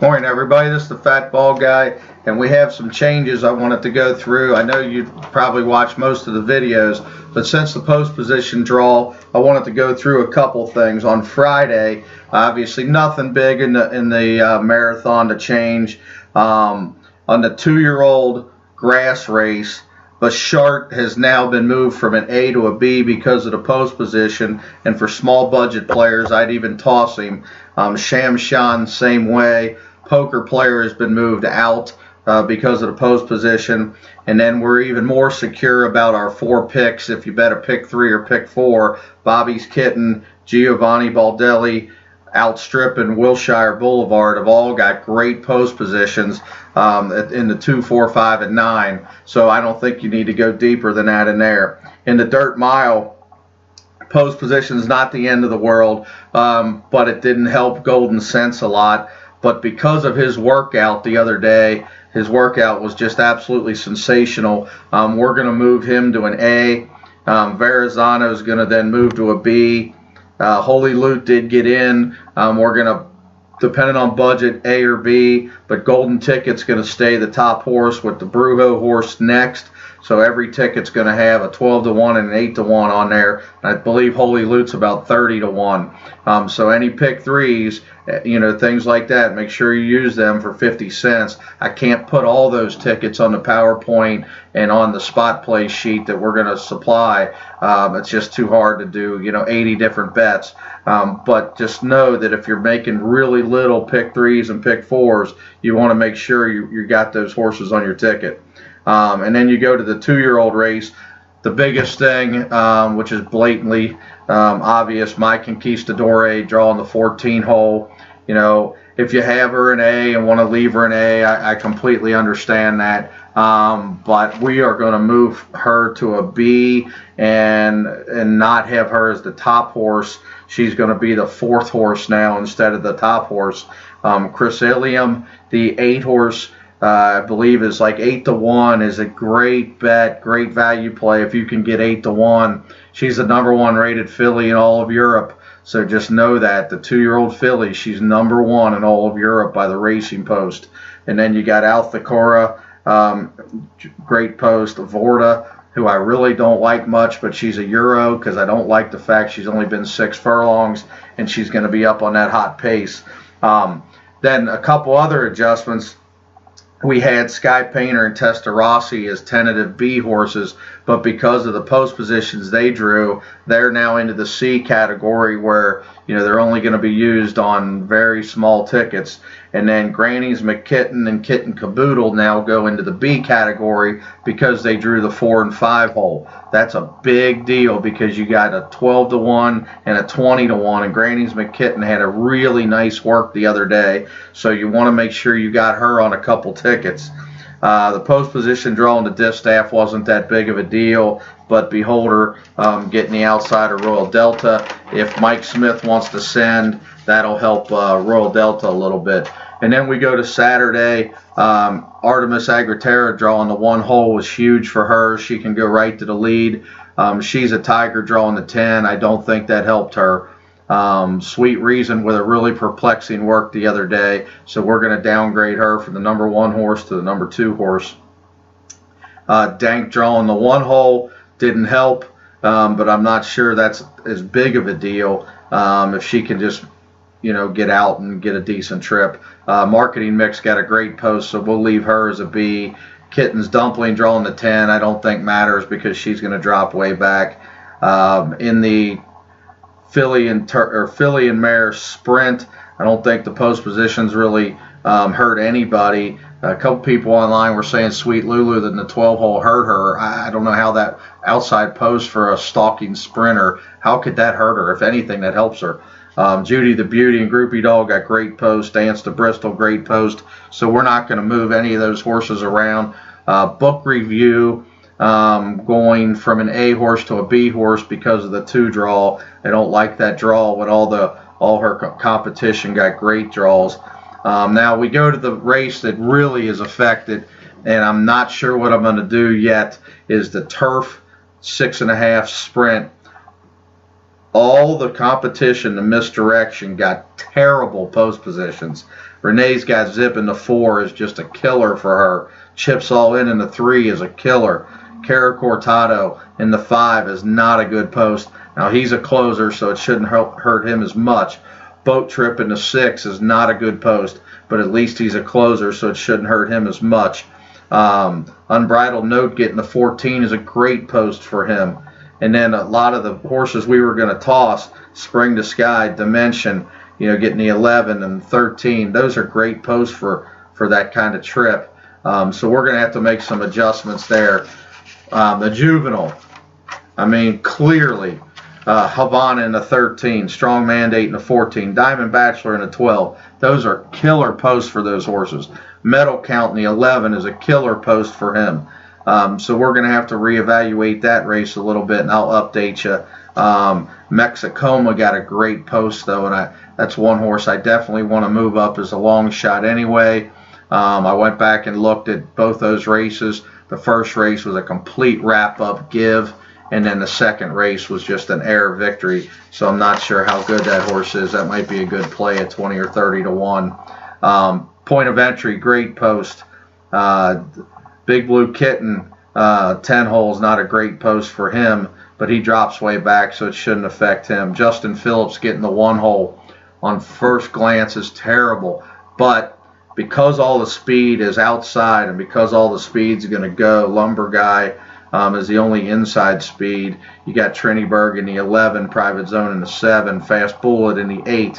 Morning, everybody. This is the Fat Ball Guy, and we have some changes I wanted to go through. I know you probably watched most of the videos, but since the post position draw, I wanted to go through a couple things. On Friday, obviously nothing big in the marathon to change. On the 2-year-old grass race, Bashart has now been moved from an A to a B because of the post position, and for small budget players, I'd even toss him. Shamshan, same way. Poker player has been moved out because of the post position, and then we're even more secure about our 4 picks. If you bet a pick 3 or pick 4, Bobby's Kitten, Giovanni Baldelli, Outstrip, and Wilshire Boulevard have all got great post positions in the 2, 4, 5, and 9. So I don't think you need to go deeper than that in there. In the dirt mile, post position is not the end of the world, but it didn't help Golden Sense a lot. But because of his workout the other day, his workout was just absolutely sensational. We're going to move him to an A. Verrazano is going to then move to a B. Holy Loot did get in. We're going to, depending on budget, A or B, but Golden Ticket's going to stay the top horse with the Brujo horse next. So every ticket's going to have a 12-1 and an 8-1 on there. I believe Holy Loot's about 30-1. So any pick 3s, things like that, make sure you use them for 50 cents. I can't put all those tickets on the PowerPoint and on the spot play sheet that we're going to supply. It's just too hard to do, 80 different bets. But just know that if you're making really little pick 3s and pick 4s, you want to make sure you got those horses on your ticket. And then you go to the 2-year-old race. The biggest thing, which is blatantly obvious, My Conquistador drawing the 14 hole. If you have her in A and want to leave her in A, I completely understand that. But we are going to move her to a B and not have her as the top horse. She's going to be the 4th horse now instead of the top horse. Chrysalium, the 8 horse, I believe is like 8-1, is a great bet, great value play if you can get 8-1. She's the #1 rated filly in all of Europe. So just know that the 2-year-old filly, she's #1 in all of Europe by the Racing Post. And then you got Althacora, great post. Vorta, who I really don't like much, but she's a Euro because I don't like the fact she's only been 6 furlongs and she's going to be up on that hot pace. Then a couple other adjustments. We had Sky Painter and Testarossa as tentative B horses, but because of the post positions they drew, they're now into the C category where they're only going to be used on very small tickets. And then Granny's McKitten and Kitten Caboodle now go into the B category because they drew the 4 and 5 hole. That's a big deal because you got a 12-1 and a 20-1, and Granny's McKitten had a really nice work the other day, so you want to make sure you got her on a couple tickets. The post position draw on the distaff wasn't that big of a deal, but Beholder getting the outside of Royal Delta. If Mike Smith wants to send, that'll help Royal Delta a little bit. And then we go to Saturday. Artemis Agritera drawing the 1 hole was huge for her. She can go right to the lead. She's a Tiger drawing the 10. I don't think that helped her. Sweet Reason with a really perplexing work the other day, so we're going to downgrade her from the #1 horse to the #2 horse. Dank drawing the 1 hole didn't help, but I'm not sure that's as big of a deal if she can just get out and get a decent trip. Marketing Mix got a great post, so we'll leave her as a B. Kitten's Dumpling drawing the 10 I don't think matters because she's going to drop way back. In the Filly and Mare Sprint, I don't think the post positions really hurt anybody. A couple people online were saying Sweet Lulu that the 12 hole hurt her. I don't know how that outside post for a stalking sprinter, how could that hurt her? If anything, that helps her. Judy the Beauty and Groupie Doll got great post. Dance to Bristol, great post. So we're not going to move any of those horses around. Book review, going from an A horse to a B horse because of the 2 draw. I don't like that draw when all her competition got great draws. Now we go to the race that really is affected, and I'm not sure what I'm going to do yet, is the Turf 6.5 Sprint. all the competition, the misdirection, got terrible post positions. Renee's got zip in the 4 is just a killer for her. Chips all in the 3 is a killer. Cara Cortado in the 5 is not a good post. Now he's a closer, so it shouldn't hurt him as much. Boat Trip in the 6 is not a good post, but at least he's a closer, so it shouldn't hurt him as much. Unbridled Note getting the 14 is a great post for him. And then a lot of the horses we were going to toss, Spring to Sky, Dimension, getting the 11 and 13, those are great posts for that kind of trip. So we're going to have to make some adjustments there. The Juvenile, I mean, clearly, Havana in the 13, Strong Mandate in the 14, Diamond Bachelor in the 12. Those are killer posts for those horses. Medal Count in the 11 is a killer post for him. So we're going to have to reevaluate that race a little bit, and I'll update you. Mexicoma got a great post, though, and that's one horse I definitely want to move up as a long shot anyway. I went back and looked at both those races. The first race was a complete wrap-up give, and then the second race was just an air victory. So I'm not sure how good that horse is. That might be a good play at 20 or 30 to 1. Point of Entry, great post. Big Blue Kitten, 10 holes, not a great post for him, but he drops way back, so it shouldn't affect him. Justin Phillips getting the 1 hole on first glance is terrible, but because all the speed is outside and because all the speed's going to go, Lumber Guy is the only inside speed. You got Triniberg in the 11, Private Zone in the 7, Fast Bullet in the 8.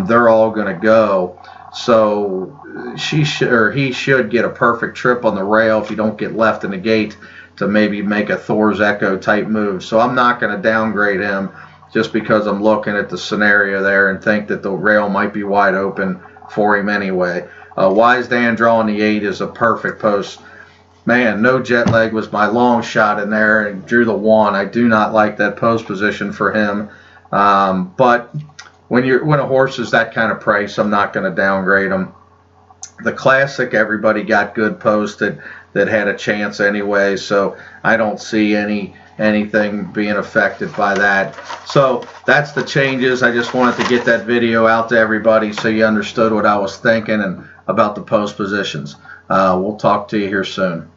They're all going to go. So he should get a perfect trip on the rail if you don't get left in the gate to maybe make a Thor's Echo type move. So I'm not going to downgrade him just because I'm looking at the scenario there and think that the rail might be wide open for him anyway. Wise Dan drawing the 8 is a perfect post. Man, No Jet Leg was my long shot in there and drew the 1. I do not like that post position for him. But when a horse is that kind of price, I'm not going to downgrade him. The Classic, everybody got good posts that had a chance anyway, so I don't see anything being affected by that. So that's the changes. I just wanted to get that video out to everybody so you understood what I was thinking and about the post positions. We'll talk to you here soon.